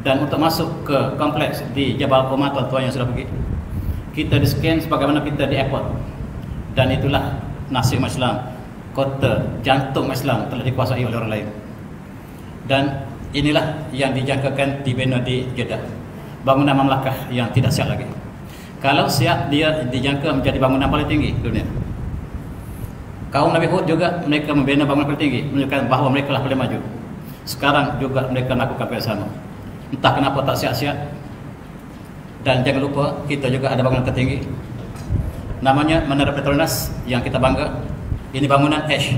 [SPEAKER 1] Dan untuk masuk ke kompleks di Jabal Umar, tuan-tuan yang sudah pergi, kita di-scan sebagaimana kita di airport. Dan itulah nasib Islam, kota jantung Islam telah dikuasai oleh orang lain. Dan inilah yang dijangkakan dibina di Jeddah, bangunan mamlakah yang tidak siap lagi. Kalau siap, dia dijangka menjadi bangunan paling tinggi dunia. Kaum Nabi Hud juga mereka membina bangunan paling tinggi, menunjukkan bahawa mereka lah paling maju. Sekarang juga mereka melakukan yang sama. Entah kenapa tak siap-siap. Dan jangan lupa kita juga ada bangunan tertinggi, namanya Menara Petronas yang kita bangga. Ini bangunan H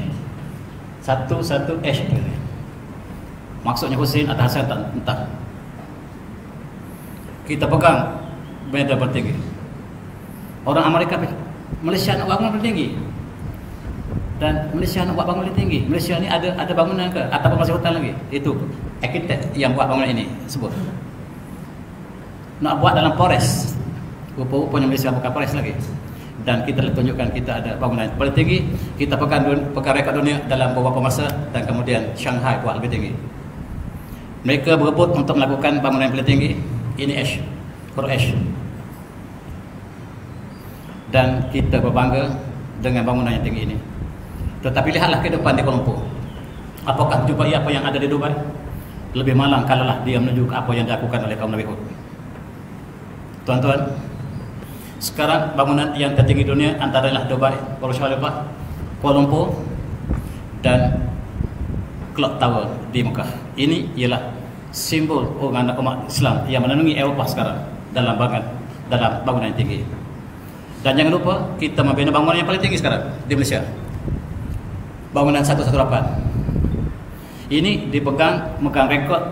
[SPEAKER 1] 11 H. Maksudnya Husin atau Hasan, entah. Kita pegang benda tertinggi. Orang Amerika, Malaysia nak bangun tertinggi, dan Malaysia nak buat bangunan tinggi. Malaysia ni ada bangunan ke ataupun masih hutan lagi? Itu arkitek yang buat bangunan ini sebut. Nak buat dalam forest, rupa-rupanya Malaysia bukan forest lagi. Dan kita tunjukkan kita ada bangunan paling tinggi. Kita pegang rekod dunia dalam beberapa masa, dan kemudian Shanghai buat lebih tinggi. Mereka berebut untuk melakukan bangunan yang paling tinggi. Ini H, huruf H. Dan kita berbangga dengan bangunan yang tinggi ini. Tetapi lihatlah ke depan di Kuala Lumpur. Apakah jumpai apa yang ada di Dubai? Lebih malang kalaulah dia menuju ke apa yang dilakukan oleh kaum Nabi Hud. Tuan-tuan, sekarang bangunan yang tertinggi dunia antara Dubai, Burj Khalifa, Kuala Lumpur dan Clock Tower di Mekah. Ini ialah simbol umat Islam yang menandungi Eropah sekarang dalam bangunan yang tinggi. Dan jangan lupa kita membina bangunan yang paling tinggi sekarang di Malaysia, bangunan 118. Ini megang rekod,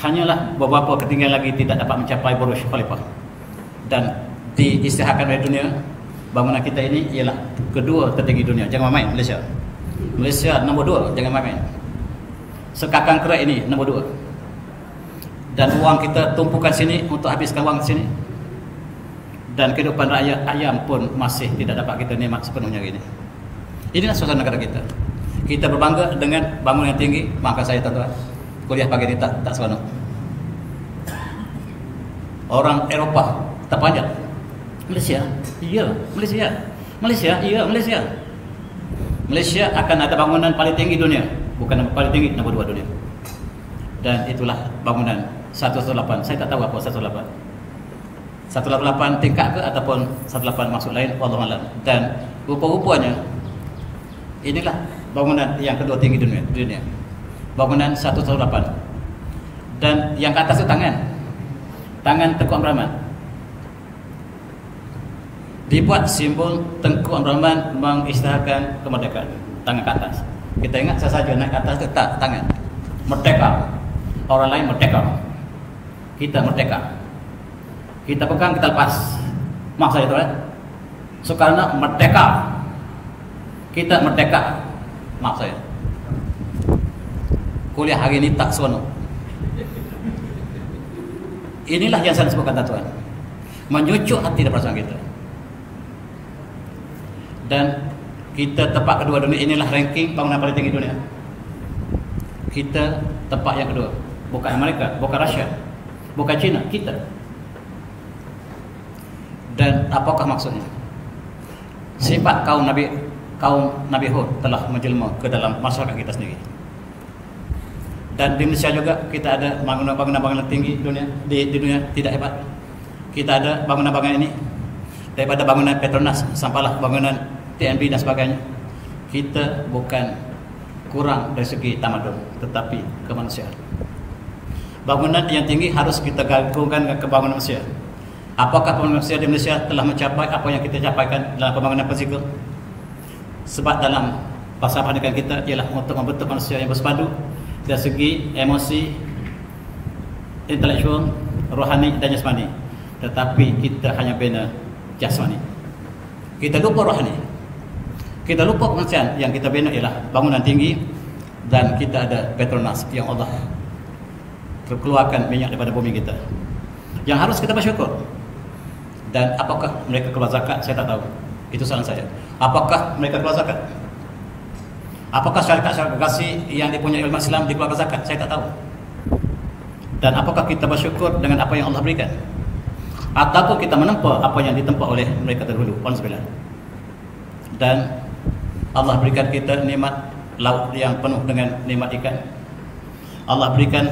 [SPEAKER 1] hanyalah beberapa ketinggian lagi tidak dapat mencapai Burj Khalifa. Dan diisytiharkan oleh dunia, bangunan kita ini ialah kedua tertinggi dunia. Jangan main Malaysia. Malaysia nombor 2, jangan main. Sekakang kerak ini nombor 2. Dan wang kita tumpukan sini untuk habiskan wang sini. Dan kehidupan rakyat ayam pun masih tidak dapat kita nikmat sepenuhnya ini. Inilah suasana negara kita. Kita berbangga dengan bangunan yang tinggi. Maka saya, tuan-tuan, kuliah pagi ini tak seronok. Orang Eropah terpanjat. Malaysia? Ya, Malaysia. Malaysia? Ya, Malaysia. Malaysia akan ada bangunan paling tinggi dunia. Bukan paling tinggi, nombor 2 dunia. Dan itulah bangunan 118. Saya tak tahu apa 118. 118 tingkat ke ataupun 118 maksud lain, wallahu alam. Dan rupa-rupanya inilah bangunan yang kedua tinggi dunia. Bangunan 118. Dan yang ke atas itu tangan Tengku Abdul Rahman. Dibuat simbol Tengku Abdul Rahman mengisytiharkan kemerdekaan. Tangan ke atas. Kita ingat saja naik ke atas itu tak tangan. Merdeka. Orang lain merdeka. Kita merdeka. Kita pegang, kita lepas. Maksud saya, tuan. Soekarno merdeka. Kita merdeka. Maksud saya. Kuliah hari ini tak seronok. Inilah yang saya sebutkan, tuan. Menyucuk hati dan perasaan kita. Dan kita tempat kedua dunia. Inilah ranking bangunan paling tinggi dunia. Kita tempat yang kedua. Bukan Amerika, bukan Rusia, bukan China, kita. Dan apakah maksudnya? Sifat kaum Nabi Hud telah menjelma ke dalam masyarakat kita sendiri. Dan di Indonesia juga kita ada bangunan-bangunan tinggi di dunia tidak hebat. Kita ada bangunan-bangunan ini daripada bangunan Petronas sampailah bangunan TNB dan sebagainya. Kita bukan kurang dari segi tamadun, tetapi kemanusiaan. Bangunan yang tinggi harus kita gabungkan ke bangunan manusia. Apakah pembangunan manusia di Malaysia telah mencapai apa yang kita capaikan dalam pembangunan fizikal? Sebab dalam bahasa pendidikan kita ialah untuk membentuk manusia yang bersepadu dari segi emosi, intelektual, rohani dan jasmani. Tetapi kita hanya bina jasmani. Kita lupa rohani. Kita lupa kemanusiaan. Yang kita bina ialah bangunan tinggi, dan kita ada Petronas yang Allah keluarkan minyak daripada bumi kita, yang harus kita bersyukur. Dan apakah mereka keluar zakat? Saya tak tahu. Itu saran saya. Apakah mereka keluar zakat? Apakah syarikat kasih yang dipunyai umat Islam dikeluarkan zakat? Saya tak tahu. Dan apakah kita bersyukur dengan apa yang Allah berikan? Ataupun kita menempa apa yang ditempa oleh mereka terdahulu? Alhamdulillah. Dan Allah berikan kita nikmat laut yang penuh dengan nikmat ikan. Allah berikan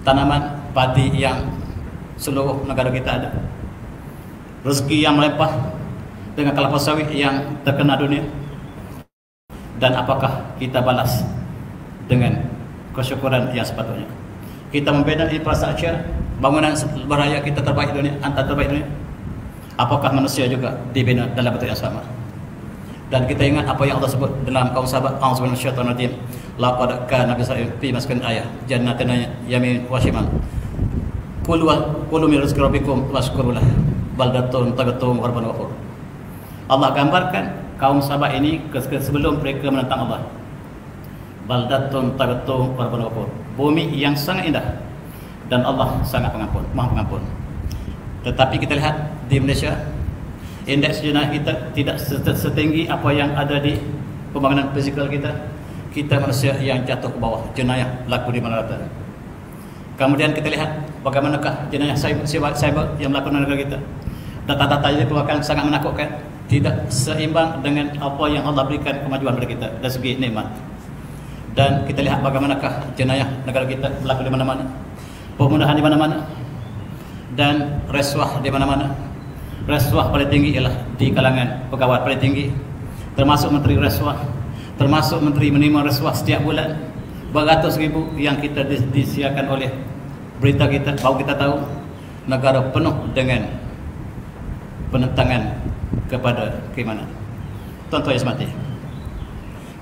[SPEAKER 1] tanaman padi yang seluruh negara kita ada. Rezeki yang melimpah dengan kelapa sawit yang terkenal dunia. Dan apakah kita balas dengan kesyukuran yang sepatutnya? Kita membina infrastruktur bangunan beraya kita terbaik dunia, antara terbaik dunia. Apakah manusia juga dibina dalam bentuk yang sama? Dan kita ingat apa yang Allah sebut dalam kaum sahabat, a'udzubillahi minasyaitonir rajim, laqad kana fi maskan ayah jannatin yamin wa shimal kulu min rizqi rabbikum washkurulah baldatun tagatun warban wafur. Allah gambarkan kaum sahabat ini sebelum mereka menentang Allah. Baldatun tagatun warban wafur, bumi yang sangat indah dan Allah sangat pengampun, Maha Pengampun. Tetapi kita lihat di Malaysia, indeks jenayah kita tidak setinggi apa yang ada di pembangunan fizikal kita. Kita manusia yang jatuh ke bawah, jenayah berlaku di mana-mana. Kemudian kita lihat bagaimanakah jenayah cyber yang berlaku di negara kita. Data-data yang dikeluarkan sangat menakutkan, tidak seimbang dengan apa yang Allah berikan kemajuan kepada kita dari segi nikmat. Dan kita lihat bagaimanakah jenayah negara kita berlaku di mana-mana, pembunuhan di mana-mana, dan rasuah di mana-mana. Rasuah paling tinggi ialah di kalangan pegawai paling tinggi, termasuk menteri rasuah, termasuk menteri menerima rasuah setiap bulan beratus ribu yang kita disiarkan oleh berita kita. Baru kita tahu negara penuh dengan penentangan kepada keimanan. Tuan-tuan yang semati,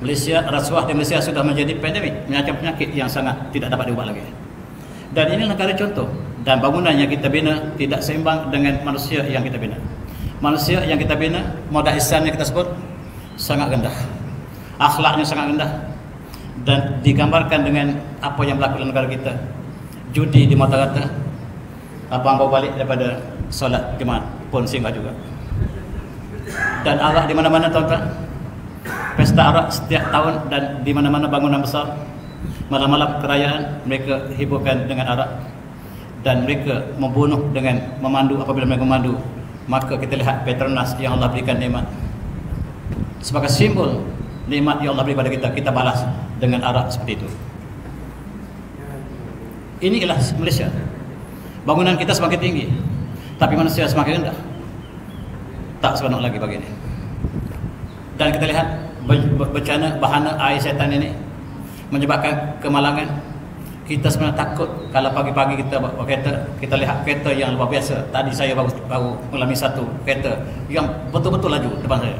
[SPEAKER 1] Malaysia, rasuah di Malaysia sudah menjadi pandemik, penyakit yang sangat tidak dapat diubah lagi. Dan ini negara contoh. Dan bangunan yang kita bina tidak seimbang dengan manusia yang kita bina. Manusia yang kita bina, modal ihsan yang kita sebut, sangat rendah, akhlaknya sangat rendah. Dan digambarkan dengan apa yang berlaku dalam negara kita. Judi di mata-mata, abang bawa balik daripada solat jemaat pun singgah juga. Dan arak di mana-mana, tuan-tuan. Pesta arak setiap tahun dan di mana-mana bangunan besar. Malam-malam kerajaan mereka hiburkan dengan arak. Dan mereka membunuh dengan memandu. Apabila mereka memandu, maka kita lihat Petronas yang Allah berikan nikmat. Sebagai simbol nikmat yang Allah beri kepada kita, kita balas dengan arak seperti itu. Ini ialah Malaysia. Bangunan kita semakin tinggi, tapi manusia semakin rendah. Tak seronok lagi begini. Dan kita lihat bencana bahana air setan ini menyebabkan kemalangan. Kita sebenarnya takut kalau pagi-pagi kita bawa kereta, kita lihat kereta yang luar biasa. Tadi saya baru mengalami satu kereta yang betul-betul laju depan saya.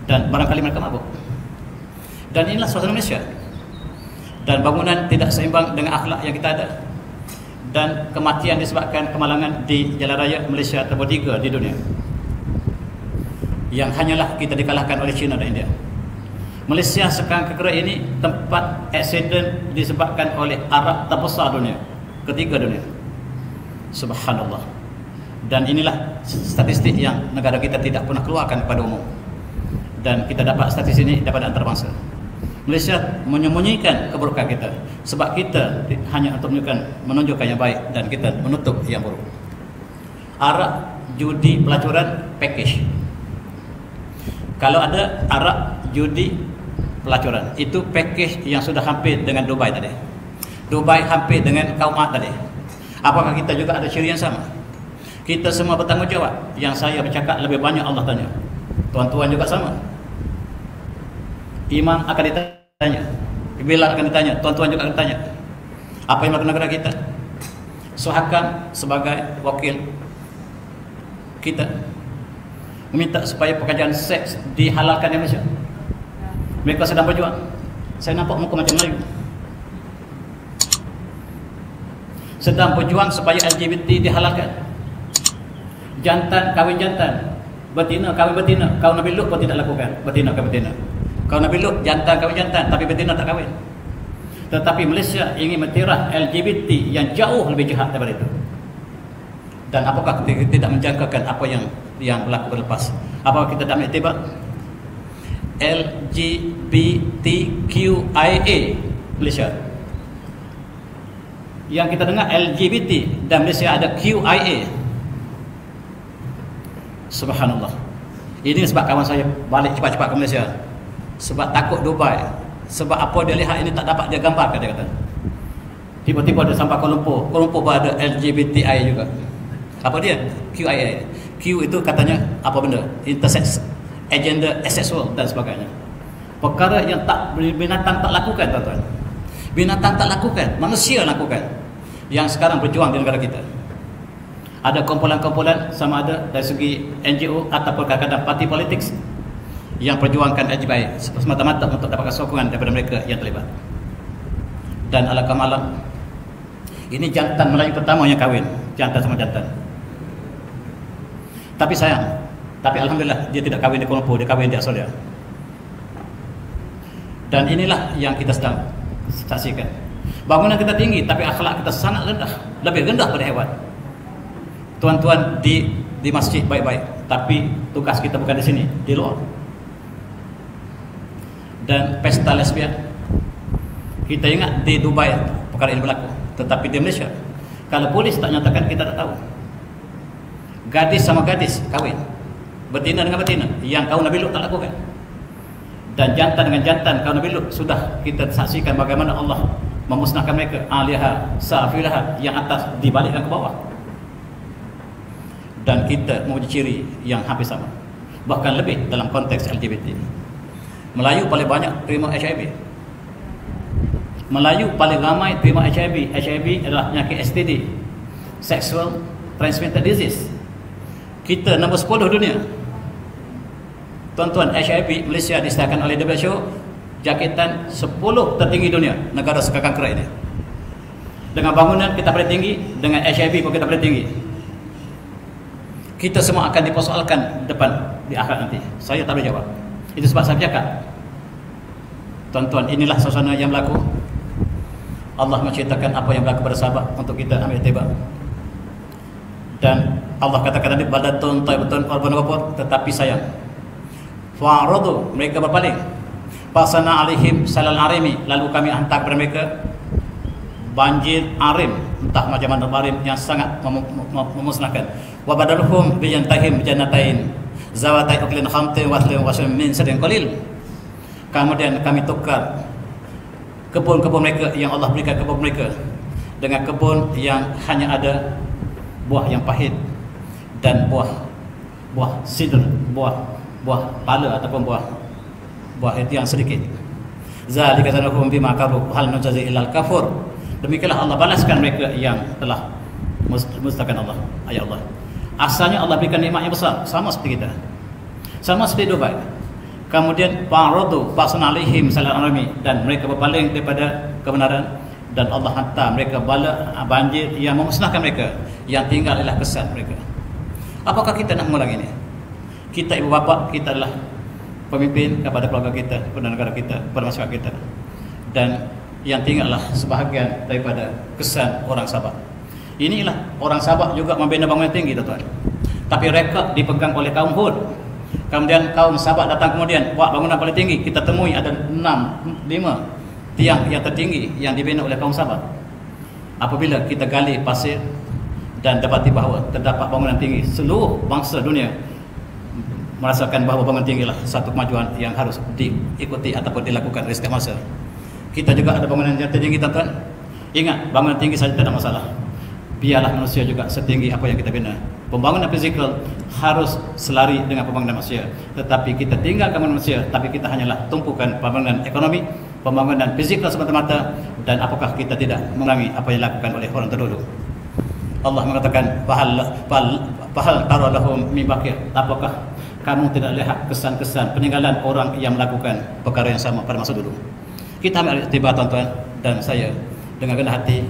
[SPEAKER 1] Dan barangkali mereka mabuk. Dan inilah suasana Malaysia. Dan bangunan tidak seimbang dengan akhlak yang kita ada. Dan kematian disebabkan kemalangan di jalan raya Malaysia terbor 3 di dunia. Yang hanyalah kita dikalahkan oleh China dan India. Malaysia sekarang kekera ini tempat aksiden disebabkan oleh Arab terbesar dunia, ketiga dunia. Subhanallah. Dan inilah statistik yang negara kita tidak pernah keluarkan kepada umum. Dan kita dapat statistik ini daripada antarabangsa. Malaysia menyembunyikan keburukan kita sebab kita hanya untuk menunjukkan yang baik dan kita menutup yang buruk. arak, judi, pelacuran, package. Kalau ada arak, judi, pelacuran, itu package yang sudah hampir dengan Dubai tadi. Dubai hampir dengan kaum Ad tadi. Apakah kita juga ada ciri yang sama? Kita semua bertanggungjawab. Yang saya bercakap lebih banyak Allah tanya. Tuan-tuan juga sama. Imam akan ditanya, Bilal akan ditanya, tuan-tuan juga akan ditanya. Apa yang melakukan negara kita? Sohakan sebagai wakil kita meminta supaya pekerjaan seks dihalalkan di Malaysia. Mereka sedang berjuang. Saya nampak muka macam Melayu. Sedang berjuang supaya LGBT dihalalkan. Jantan kahwin jantan, betina kahwin betina. Kaum Nabi Lut pun tidak lakukan betina kahwin betina. Kaum Nabi Lut jantan kahwin jantan, tapi betina tak kahwin. Tetapi Malaysia ingin mentirah LGBT yang jauh lebih jahat daripada itu. Dan apakah kita tidak menjangkakan apa yang berlaku berlepas? Apakah kita tidak mengiktibar LGBTQIA Malaysia? Yang kita dengar LGBT dan Malaysia ada QIA. Subhanallah. Ini sebab kawan saya balik cepat-cepat ke Malaysia. Sebab takut Dubai. Sebab apa dia lihat ini tak dapat dia gambarkan, dia kata. Tiba-tiba dia sampai Kuala Lumpur. Kuala Lumpur pun ada LGBTI juga. Apa dia? QIA. Q itu katanya apa benda? Intersex, agenda asexual dan sebagainya. Perkara yang tak binatang tak lakukan, tuan-tuan. Binatang tak lakukan, manusia lakukan. Yang sekarang berjuang di negara kita. Ada kumpulan-kumpulan sama ada dari segi NGO ataupun kadang-kadang parti politik yang perjuangkan LGBT semata-mata untuk dapatkan sokongan daripada mereka yang terlibat. Dan alangkah malam, ini jantan Melayu pertama yang kahwin, jantan sama jantan. Tapi sayang, tapi alhamdulillah dia tidak kahwin di Kuala Lumpur, dia kahwin di Australia. Dan inilah yang kita sedang saksikan. Bangunan kita tinggi, tapi akhlak kita sangat rendah, lebih rendah pada hewan. Tuan-tuan di masjid baik-baik, tapi tugas kita bukan di sini, di luar. Dan pesta lesbian, kita ingat di Dubai perkara ini berlaku, tetapi di Malaysia, kalau polis tak nyatakan, kita tak tahu. Gadis sama gadis kahwin, betina dengan betina, yang kaum Nabi Lut tak lakukan. Dan jantan dengan jantan kaum Nabi Lut sudah kita saksikan bagaimana Allah memusnahkan mereka. Aliha safilaha, yang atas dibalikkan ke bawah. Dan kita mempunyai ciri yang hampir sama, bahkan lebih dalam konteks LGBT. Melayu paling banyak terima HIV. Melayu paling ramai terima HIV. HIV adalah penyakit STD, Sexual Transmitted Disease. Kita nombor 10 dunia. Tuan-tuan, HIV Malaysia disediakan oleh WHO jangkitan 10 tertinggi dunia negara sekakangkera ini. Dengan bangunan kita paling tinggi, dengan HIV pun kita paling tinggi. Kita semua akan dipersoalkan depan di akhirat nanti. Saya tak boleh jawab. Itu sebab saya cakap, tuan-tuan, inilah suasana yang berlaku. Allah menceritakan apa yang berlaku pada sahabat untuk kita ambil tiba. Dan Allah katakan tadi, badatun taibatun walaupun wapur, tetapi sayang. Fa'aradu, mereka berpaling. Pasana alaihim salal arimi, lalu kami hantar kepada mereka banjir arim, entah macam mana arim yang sangat memusnahkan. Wa badaluhum bi jantahim jannatain zawatai uklin khamtin wa thlin wasam min sadin qalil. Kemudian kami tukar kebun-kebun mereka yang Allah berikan kepada mereka dengan kebun yang hanya ada buah yang pahit dan buah sidr, buah pala ataupun buah itu yang sedikit. Zalika sanahum bima kafaru hal nujazi illal kafur. Demikianlah Allah balaskan mereka yang telah mustakan Allah, ayat Allah. Asalnya Allah berikan nikmat yang besar, sama seperti kita, sama seperti Dubai. Kemudian fa'aradu fasana alaihim salal arami, dan mereka berpaling daripada kebenaran, dan Allah hantar mereka bala banjir yang memusnahkan mereka, yang tinggal ialah kesan mereka. Apakah kita nak mengulang ini? Kita ibu bapa, kita adalah pemimpin kepada keluarga kita, kepada negara kita, kepada masyarakat kita, dan yang tinggallah sebahagian daripada kesan orang Sabah. Inilah orang Sabah juga membina bangunan tinggi, tuan-tuan. Tapi rekod dipegang oleh kaum Hud. Kemudian kaum Sabah datang kemudian buat bangunan paling tinggi. Kita temui ada 5 tiang yang tertinggi yang dibina oleh kaum Sabah. Apabila kita gali pasir dan dapati bahawa terdapat bangunan tinggi. Seluruh bangsa dunia merasakan bahawa bangunan tinggi lah satu kemajuan yang harus diikuti ataupun dilakukan oleh setiap masa. Kita juga ada bangunan yang tertinggi, tuan-tuan. Ingat, bangunan tinggi saja tidak ada masalah. Biarlah manusia juga setinggi apa yang kita bina. Pembangunan fizikal harus selari dengan pembangunan manusia. Tetapi kita tinggalkan manusia, tapi kita hanyalah tumpukan pembangunan ekonomi, pembangunan fizikal semata-mata, dan apakah kita tidak mengurangi apa yang dilakukan oleh orang terdahulu. Allah mengatakan, fahal tara lahum min baqiyah. Apakah kamu tidak lihat kesan-kesan peninggalan orang yang melakukan perkara yang sama pada masa dulu? Kita ambil iktibar, tuan-tuan, dan saya dengan rendah hati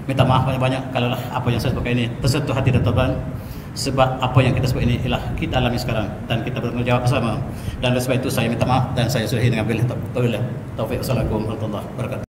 [SPEAKER 1] minta maaf banyak-banyak kalau apa yang saya sebutkan ini tersentuh hati dan tuan-tuan, sebab apa yang kita sebut ini ialah kita alami sekarang dan kita bertanggungjawab bersama. Dan oleh sebab itu saya minta maaf dan saya sudahi dengan billahi taufiq. Assalamualaikum warahmatullahi wabarakatuh.